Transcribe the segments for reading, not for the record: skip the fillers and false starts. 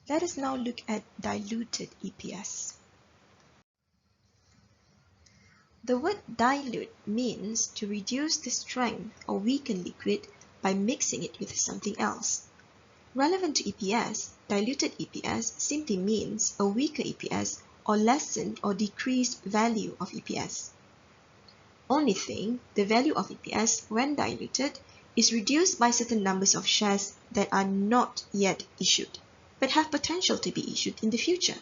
Let us now look at diluted EPS. The word dilute means to reduce the strength or weaken liquid by mixing it with something else. Relevant to EPS, diluted EPS simply means a weaker EPS or lessened or decreased value of EPS. Only thing, the value of EPS when diluted is reduced by certain numbers of shares that are not yet issued, but have potential to be issued in the future.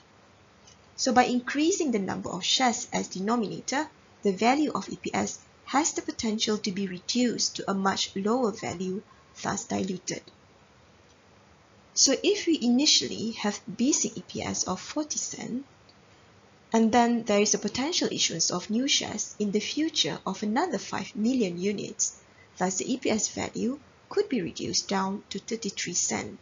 So by increasing the number of shares as denominator, the value of EPS has the potential to be reduced to a much lower value, thus diluted. So if we initially have basic EPS of 40 cents, and then there is a potential issuance of new shares in the future of another 5 million units, thus the EPS value could be reduced down to 33 cents.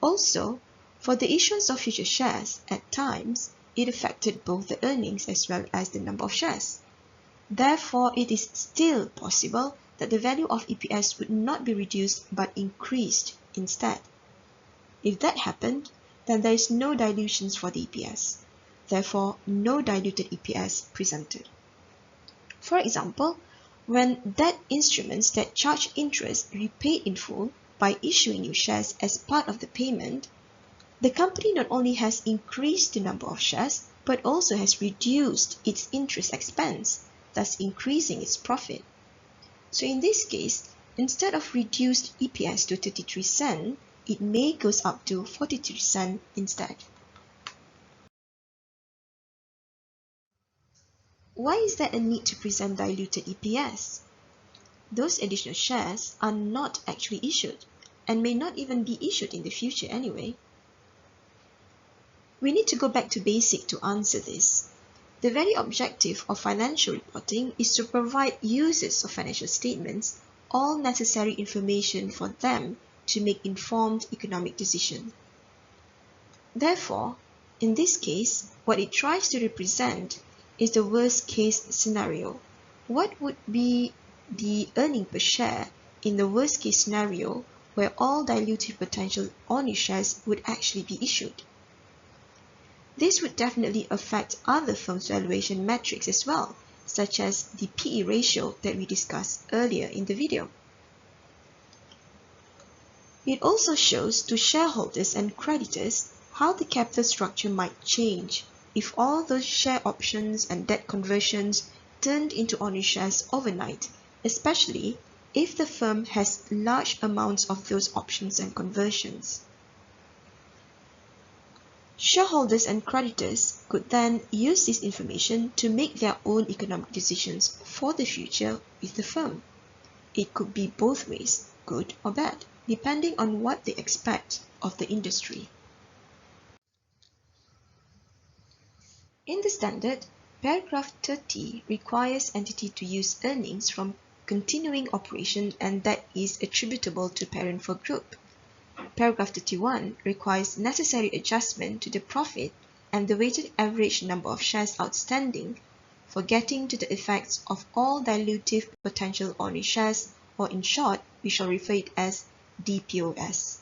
Also, for the issuance of future shares, at times, it affected both the earnings as well as the number of shares. Therefore, it is still possible that the value of EPS would not be reduced but increased instead. If that happened, then there is no dilutions for the EPS. Therefore, no diluted EPS presented. For example, when debt instruments that charge interest repaid in full by issuing new shares as part of the payment, the company not only has increased the number of shares, but also has reduced its interest expense, thus increasing its profit. So in this case, instead of reduced EPS to 33 cents, it may goes up to 43 cents instead. Why is there a need to present diluted EPS? Those additional shares are not actually issued and may not even be issued in the future anyway. We need to go back to basic to answer this. The very objective of financial reporting is to provide users of financial statements all necessary information for them to make informed economic decisions. Therefore, in this case, what it tries to represent is the worst case scenario. What would be the earning per share in the worst case scenario where all dilutive potential on new shares would actually be issued? This would definitely affect other firms' valuation metrics as well, such as the PE ratio that we discussed earlier in the video. It also shows to shareholders and creditors how the capital structure might change if all those share options and debt conversions turned into ordinary shares overnight, especially if the firm has large amounts of those options and conversions. Shareholders and creditors could then use this information to make their own economic decisions for the future with the firm. It could be both ways, good or bad, depending on what they expect of the industry. In the standard, paragraph 30 requires entity to use earnings from continuing operation and that is attributable to parent for group. Paragraph 31 requires necessary adjustment to the profit and the weighted average number of shares outstanding for getting to the effects of all dilutive potential ordinary shares, or in short, we shall refer it as DPOS.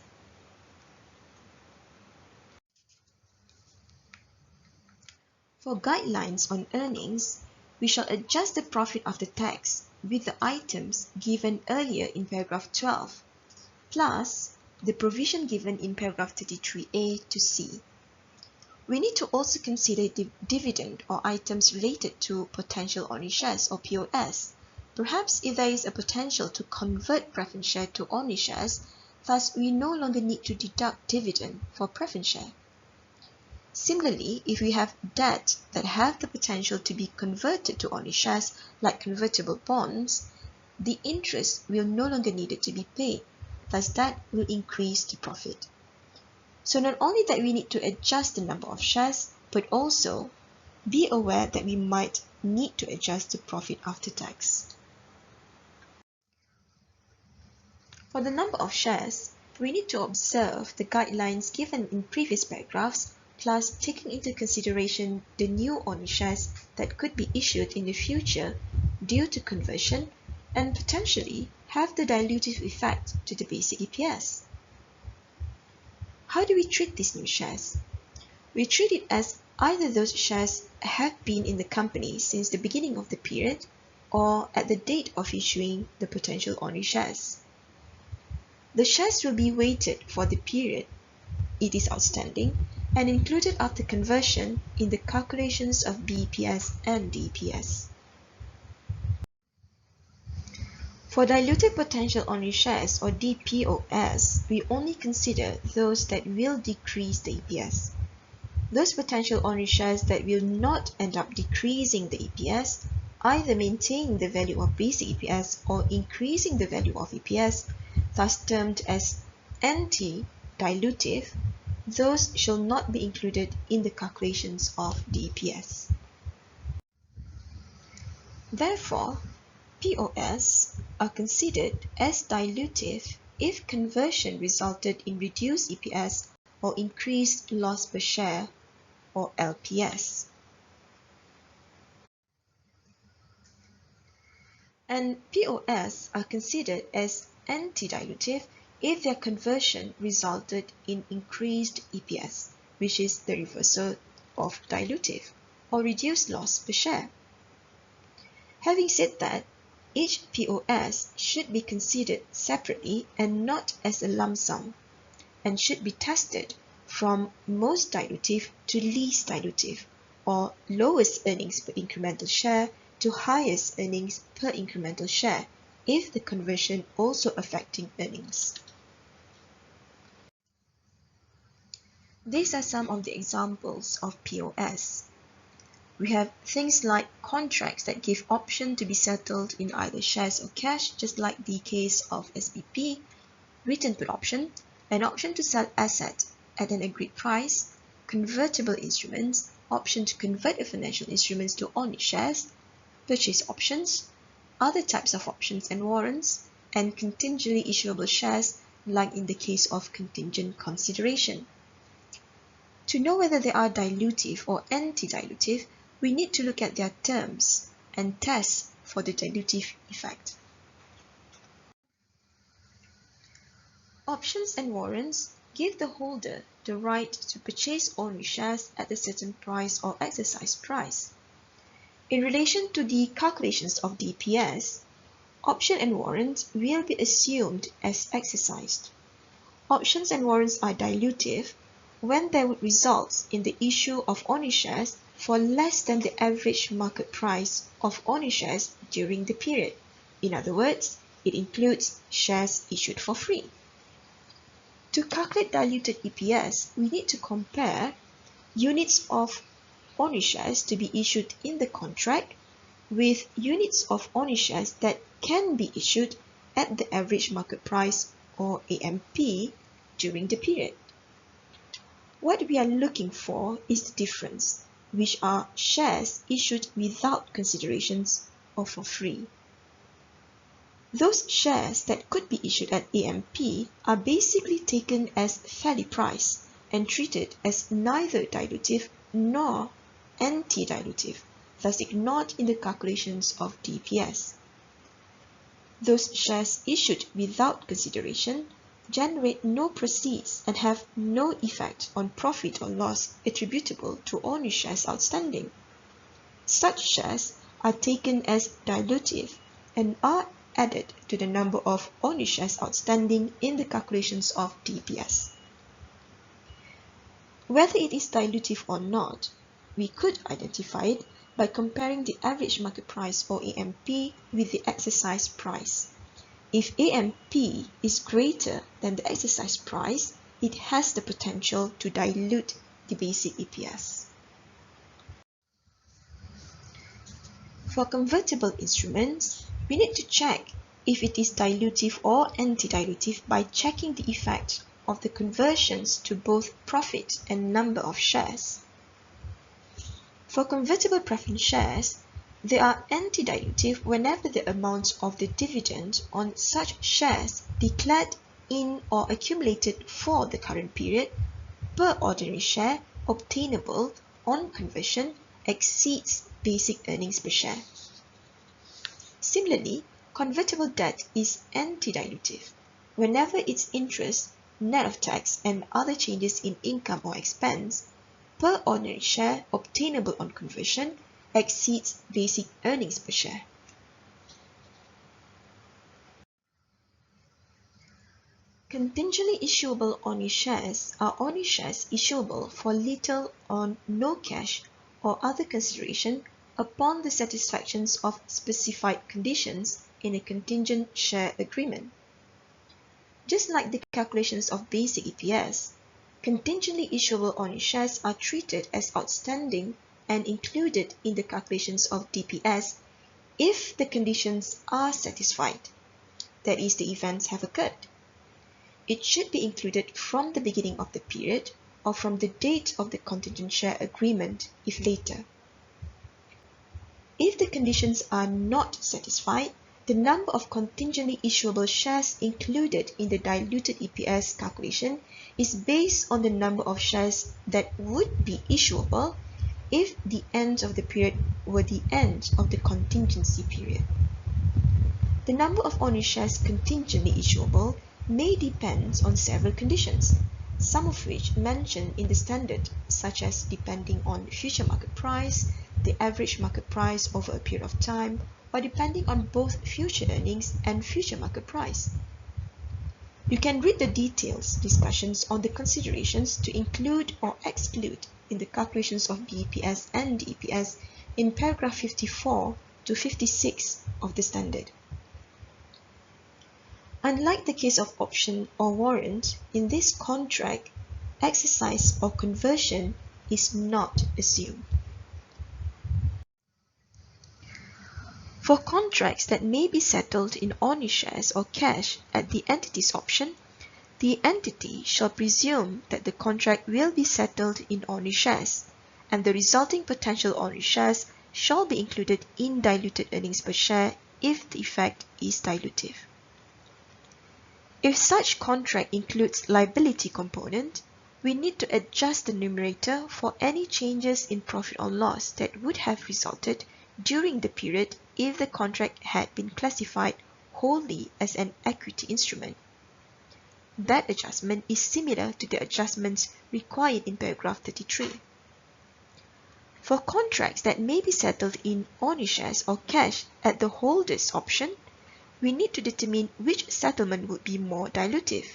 For guidelines on earnings, we shall adjust the profit after tax with the items given earlier in paragraph 12, plus the provision given in paragraph 33A to C. We need to also consider the dividend or items related to potential ordinary shares or POS. Perhaps if there is a potential to convert preference share to ordinary shares, thus we no longer need to deduct dividend for preference share. Similarly, if we have debt that have the potential to be converted to ordinary shares like convertible bonds, the interest will no longer need to be paid, thus that will increase the profit. So not only that we need to adjust the number of shares, but also be aware that we might need to adjust the profit after tax. For the number of shares, we need to observe the guidelines given in previous paragraphs, plus taking into consideration the new ordinary shares that could be issued in the future due to conversion and potentially have the dilutive effect to the basic EPS. How do we treat these new shares? We treat it as either those shares have been in the company since the beginning of the period or at the date of issuing the potential ordinary shares. The shares will be weighted for the period it is outstanding and included after conversion in the calculations of Bps and Dps. For diluted potential ordinary shares or DPOS, we only consider those that will decrease the EPS. Those potential ordinary shares that will not end up decreasing the EPS, either maintaining the value of basic EPS or increasing the value of EPS, thus termed as anti-dilutive, those shall not be included in the calculations of DPS. Therefore, POS are considered as dilutive if conversion resulted in reduced EPS or increased loss per share or LPS. And POS are considered as anti-dilutive if their conversion resulted in increased EPS, which is the reversal of dilutive, or reduced loss per share. Having said that, each POS should be considered separately and not as a lump sum, and should be tested from most dilutive to least dilutive, or lowest earnings per incremental share to highest earnings per incremental share, if the conversion also affecting earnings. These are some of the examples of POS. We have things like contracts that give option to be settled in either shares or cash, just like the case of SBP, written put option, an option to sell asset at an agreed price, convertible instruments, option to convert a financial instruments to ordinary shares, purchase options, other types of options and warrants, and contingently issuable shares, like in the case of contingent consideration. To know whether they are dilutive or anti-dilutive, we need to look at their terms and test for the dilutive effect. Options and warrants give the holder the right to purchase ordinary shares at a certain price or exercise price. In relation to the calculations of DPS, option and warrants will be assumed as exercised. Options and warrants are dilutive when they would result in the issue of ordinary shares for less than the average market price of ordinary shares during the period. In other words, it includes shares issued for free. To calculate diluted EPS, we need to compare units of ordinary shares to be issued in the contract with units of ordinary shares that can be issued at the average market price or AMP during the period. What we are looking for is the difference, which are shares issued without considerations or for free. Those shares that could be issued at AMP are basically taken as fairly priced and treated as neither dilutive nor anti-dilutive, thus ignored in the calculations of DPS. Those shares issued without consideration generate no proceeds and have no effect on profit or loss attributable to ordinary shares outstanding. Such shares are taken as dilutive and are added to the number of ordinary shares outstanding in the calculations of DPS. Whether it is dilutive or not, we could identify it by comparing the average market price or AMP with the exercise price. If AMP is greater than the exercise price, it has the potential to dilute the basic EPS. For convertible instruments, we need to check if it is dilutive or anti-dilutive by checking the effect of the conversions to both profit and number of shares. For convertible preference shares, they are anti-dilutive whenever the amount of the dividend on such shares declared in or accumulated for the current period per ordinary share obtainable on conversion exceeds basic earnings per share. Similarly, convertible debt is anti-dilutive whenever its interest net of tax and other changes in income or expense, per ordinary share obtainable on conversion exceeds basic earnings per share. Contingently issuable ordinary shares are ordinary shares issuable for little or no cash or other consideration upon the satisfaction of specified conditions in a contingent share agreement. Just like the calculations of basic EPS, contingently issuable ordinary shares are treated as outstanding and included in the calculations of DPS if the conditions are satisfied, that is, the events have occurred. It should be included from the beginning of the period or from the date of the contingent share agreement if later. If the conditions are not satisfied, the number of contingently issuable shares included in the diluted EPS calculation is based on the number of shares that would be issuable if the end of the period were the end of the contingency period. The number of ordinary shares contingently issuable may depend on several conditions, some of which mentioned in the standard, such as depending on future market price, the average market price over a period of time, or depending on both future earnings and future market price. You can read the details discussions on the considerations to include or exclude in the calculations of Bps and Dps in paragraph 54 to 56 of the standard. Unlike the case of option or warrant, in this contract, exercise or conversion is not assumed. For contracts that may be settled in ordinary shares or cash at the entity's option, the entity shall presume that the contract will be settled in ordinary shares, and the resulting potential ordinary shares shall be included in diluted earnings per share if the effect is dilutive. If such contract includes liability component, we need to adjust the numerator for any changes in profit or loss that would have resulted during the period if the contract had been classified wholly as an equity instrument. That adjustment is similar to the adjustments required in paragraph 33. For contracts that may be settled in ordinary shares or cash at the holder's option, we need to determine which settlement would be more dilutive,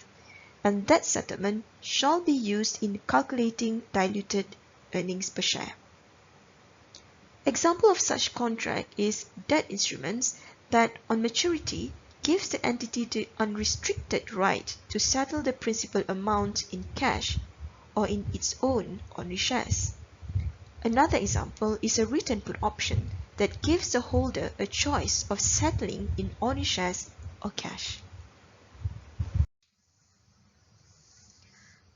and that settlement shall be used in calculating diluted earnings per share. Example of such contract is debt instruments that on maturity gives the entity the unrestricted right to settle the principal amount in cash or in its own ordinary shares. Another example is a return put option that gives the holder a choice of settling in ordinary shares or cash.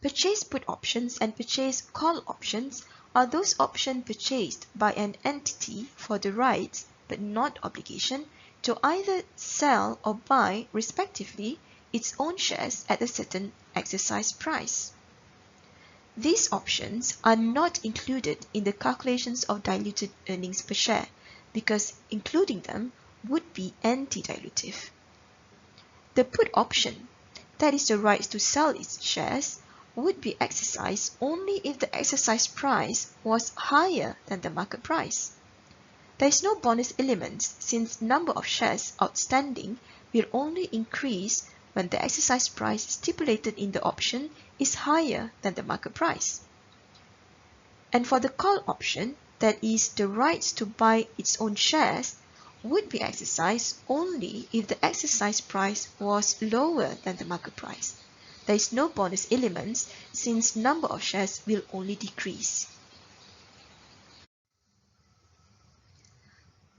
Purchase put options and purchase call options are those options purchased by an entity for the rights, but not obligation, to either sell or buy, respectively, its own shares at a certain exercise price. These options are not included in the calculations of diluted earnings per share because including them would be anti-dilutive. The put option, that is the right to sell its shares, would be exercised only if the exercise price was higher than the market price. There is no bonus element since number of shares outstanding will only increase when the exercise price stipulated in the option is higher than the market price. And for the call option, that is the rights to buy its own shares, would be exercised only if the exercise price was lower than the market price. There is no bonus elements since number of shares will only decrease.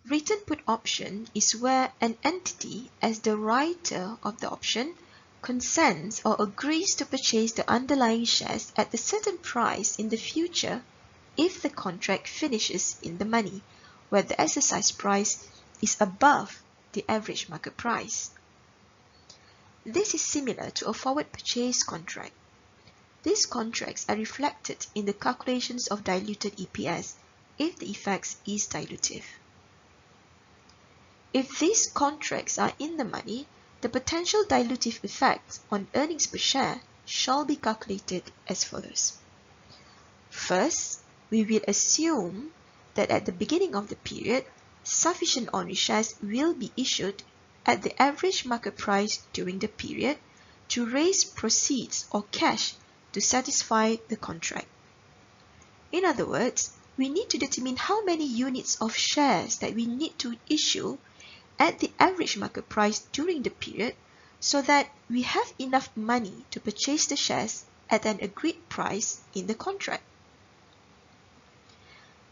Return put option is where an entity, as the writer of the option, consents or agrees to purchase the underlying shares at a certain price in the future if the contract finishes in the money, where the exercise price is above the average market price. This is similar to a forward purchase contract. These contracts are reflected in the calculations of diluted EPS if the effect is dilutive. If these contracts are in the money, the potential dilutive effect on earnings per share shall be calculated as follows. First, we will assume that at the beginning of the period, sufficient ordinary shares will be issued at the average market price during the period to raise proceeds or cash to satisfy the contract. In other words, we need to determine how many units of shares that we need to issue at the average market price during the period so that we have enough money to purchase the shares at an agreed price in the contract.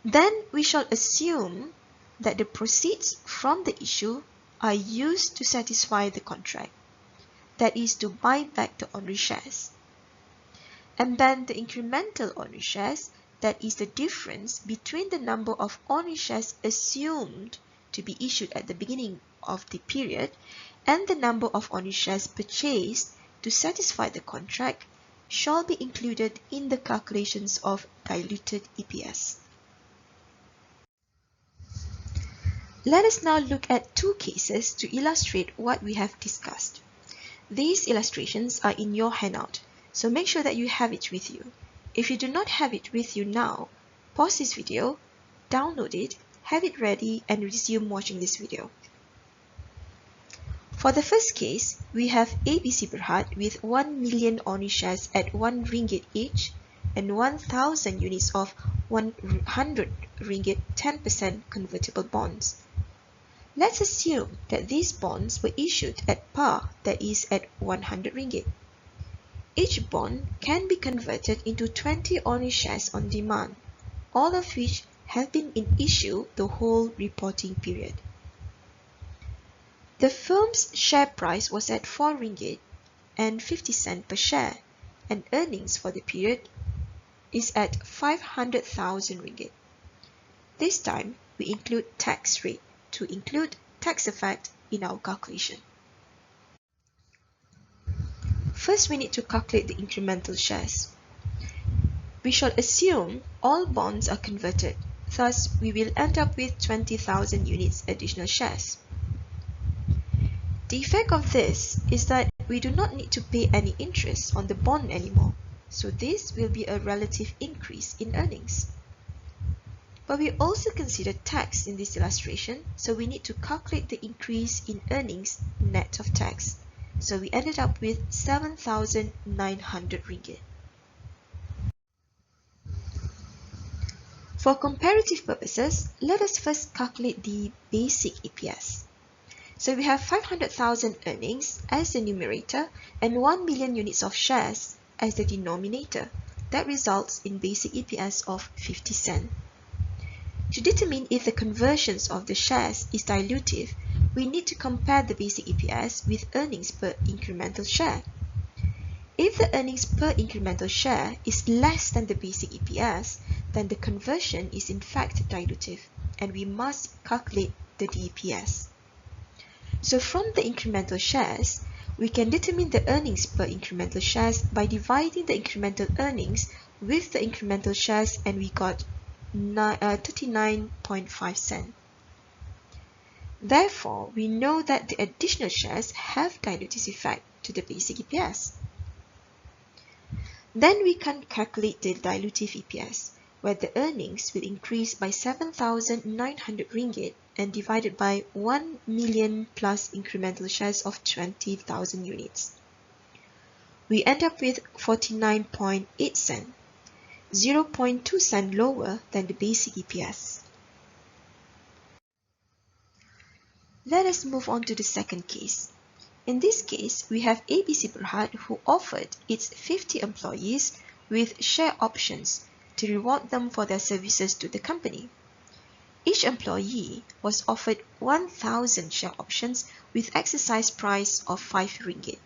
Then we shall assume that the proceeds from the issue are used to satisfy the contract, that is, to buy back the ordinary shares. And then the incremental ordinary shares, that is the difference between the number of ordinary shares assumed to be issued at the beginning of the period and the number of ordinary shares purchased to satisfy the contract, shall be included in the calculations of diluted EPS. Let us now look at two cases to illustrate what we have discussed. These illustrations are in your handout, so make sure that you have it with you. If you do not have it with you now, pause this video, download it, have it ready, and resume watching this video. For the first case, we have ABC Berhad with 1 million ordinary shares at 1 ringgit each and 1,000 units of 100 ringgit 10% convertible bonds. Let's assume that these bonds were issued at par, that is at 100 ringgit. Each bond can be converted into 20 ordinary shares on demand, all of which have been in issue the whole reporting period. The firm's share price was at 4 ringgit and 50 cents per share, and earnings for the period is at 500,000 ringgit. This time, we include tax rate to include tax effect in our calculation. First, we need to calculate the incremental shares. We shall assume all bonds are converted. Thus, we will end up with 20,000 units additional shares. The effect of this is that we do not need to pay any interest on the bond anymore, so this will be a relative increase in earnings. But we also consider tax in this illustration, so we need to calculate the increase in earnings net of tax. So we ended up with 7,900 ringgit. For comparative purposes, let us first calculate the basic EPS. So we have 500,000 earnings as the numerator and 1 million units of shares as the denominator. That results in basic EPS of 50 cents. To determine if the conversions of the shares is dilutive, we need to compare the basic EPS with earnings per incremental share. If the earnings per incremental share is less than the basic EPS, then the conversion is in fact dilutive, and we must calculate the DEPS. So from the incremental shares, we can determine the earnings per incremental shares by dividing the incremental earnings with the incremental shares, and we got 39.5 cents. Therefore, we know that the additional shares have dilutive effect to the basic EPS. Then we can calculate the dilutive EPS, where the earnings will increase by 7,900 ringgit and divided by 1 million plus incremental shares of 20,000 units. We end up with 49.8 cents, 0.2 cents lower than the basic EPS. Let us move on to the second case. In this case, we have ABC Berhad who offered its 50 employees with share options to reward them for their services to the company. Each employee was offered 1,000 share options with exercise price of 5 ringgit.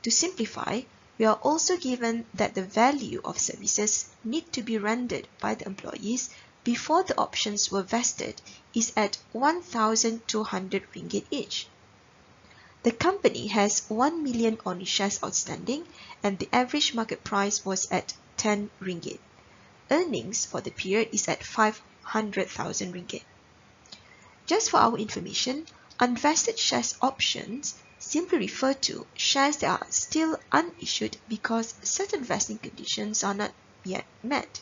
To simplify, we are also given that the value of services need to be rendered by the employees before the options were vested is at 1,200 ringgit each. The company has 1 million ordinary shares outstanding, and the average market price was at 10 ringgit. Earnings for the period is at 500,000 ringgit. Just for our information, unvested shares options simply refer to shares that are still unissued because certain vesting conditions are not yet met.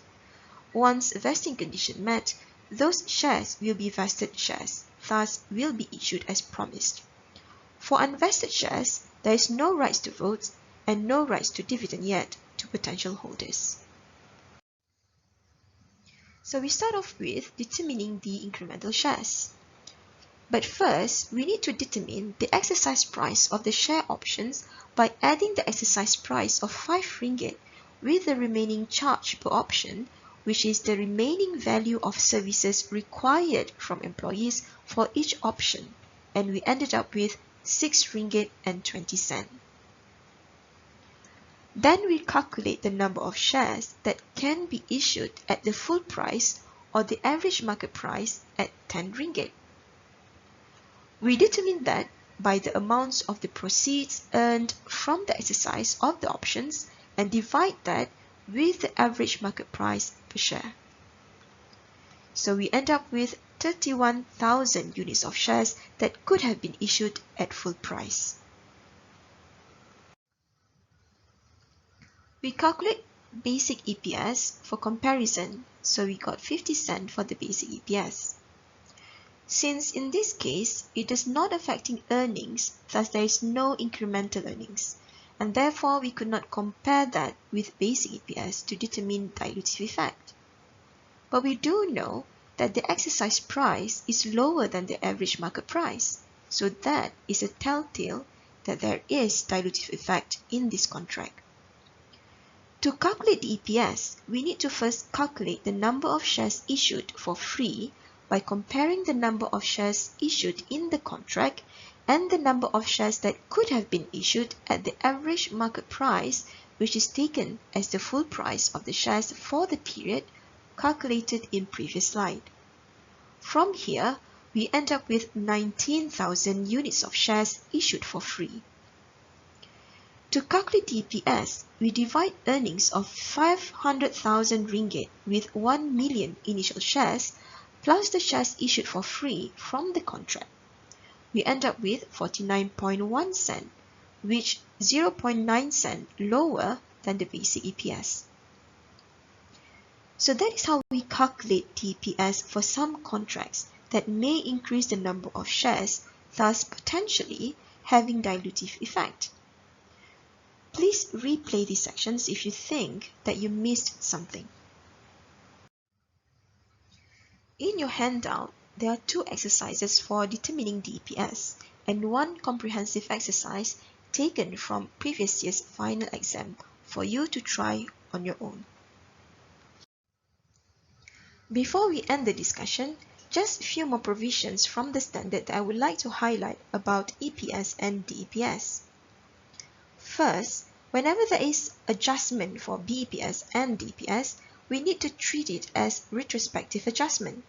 Once vesting condition met, those shares will be vested shares, thus will be issued as promised. For unvested shares, there is no rights to vote and no rights to dividend yet to potential holders. So we start off with determining the incremental shares. But first, we need to determine the exercise price of the share options by adding the exercise price of 5 ringgit with the remaining charge per option, which is the remaining value of services required from employees for each option, and we ended up with 6 ringgit and 20 cents. Then we calculate the number of shares that can be issued at the full price or the average market price at 10 ringgit. We determine that by the amounts of the proceeds earned from the exercise of the options and divide that with the average market price per share. So we end up with 31,000 units of shares that could have been issued at full price. We calculate basic EPS for comparison, so we got 50 cents for the basic EPS. Since in this case, it is not affecting earnings, thus there is no incremental earnings, and therefore we could not compare that with basic EPS to determine dilutive effect. But we do know that the exercise price is lower than the average market price, so that is a telltale that there is dilutive effect in this contract. To calculate the EPS, we need to first calculate the number of shares issued for free by comparing the number of shares issued in the contract and the number of shares that could have been issued at the average market price, which is taken as the full price of the shares for the period calculated in previous slide. From here, we end up with 19,000 units of shares issued for free. To calculate the EPS, we divide earnings of 500,000 ringgit with 1 million initial shares plus the shares issued for free from the contract. We end up with 49.1 cents, which 0.9 cents lower than the basic EPS. So that is how we calculate the EPS for some contracts that may increase the number of shares, thus potentially having dilutive effect. Please replay these sections if you think that you missed something. In your handout, there are 2 exercises for determining the EPS and 1 comprehensive exercise taken from previous year's final exam for you to try on your own. Before we end the discussion, just a few more provisions from the standard that I would like to highlight about EPS and DEPS. First, whenever there is adjustment for BEPS and DPS, we need to treat it as retrospective adjustment.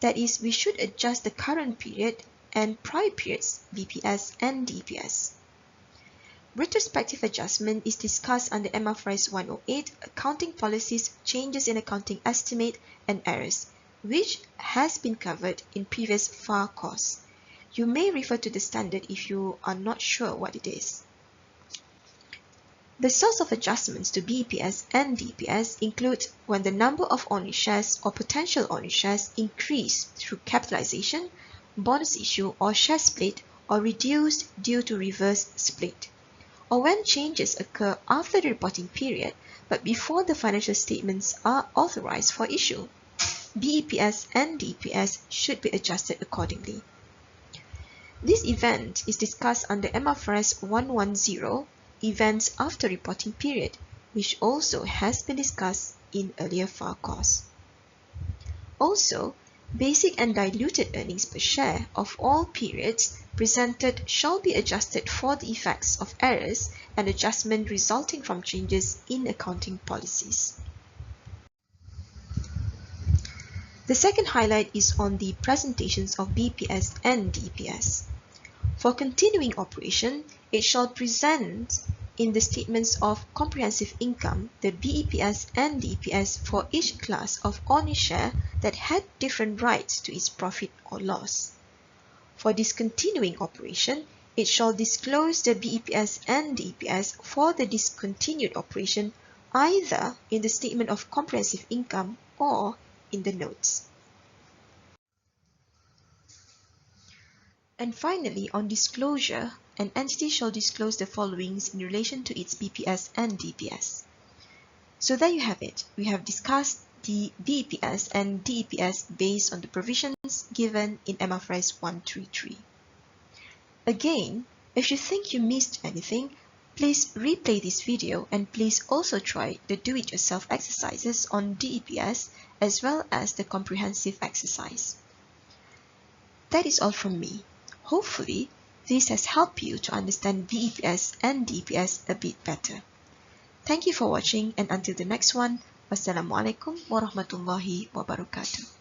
That is, we should adjust the current period and prior periods BPS and DPS. Retrospective adjustment is discussed under MFRS 108, Accounting Policies, Changes in Accounting Estimate and Errors, which has been covered in previous FAR course. You may refer to the standard if you are not sure what it is. The source of adjustments to BPS and DPS include when the number of owner shares or potential owner shares increase through capitalization, bonus issue or share split, or reduced due to reverse split, or when changes occur after the reporting period but before the financial statements are authorized for issue. BEPS and DPS should be adjusted accordingly. This event is discussed under MFRS 110, Events after reporting period, which also has been discussed in earlier FAR course. Also, basic and diluted earnings per share of all periods presented shall be adjusted for the effects of errors and adjustment resulting from changes in accounting policies. The second highlight is on the presentations of BPS and DPS. For continuing operation, it shall present in the statements of comprehensive income the BEPS and DPS for each class of owner share that had different rights to its profit or loss. For discontinuing operation, it shall disclose the BEPS and DPS for the discontinued operation either in the statement of comprehensive income or in the notes. And finally, on disclosure, an entity shall disclose the following in relation to its BPS and DPS. So there you have it. We have discussed the BPS and DPS based on the provisions given in MFRS 133. Again, if you think you missed anything, please replay this video and please also try the do-it-yourself exercises on DEPS as well as the comprehensive exercise. That is all from me. Hopefully, this has helped you to understand BEPS and DPS a bit better. Thank you for watching, and until the next one, wassalamualaikum warahmatullahi wabarakatuh.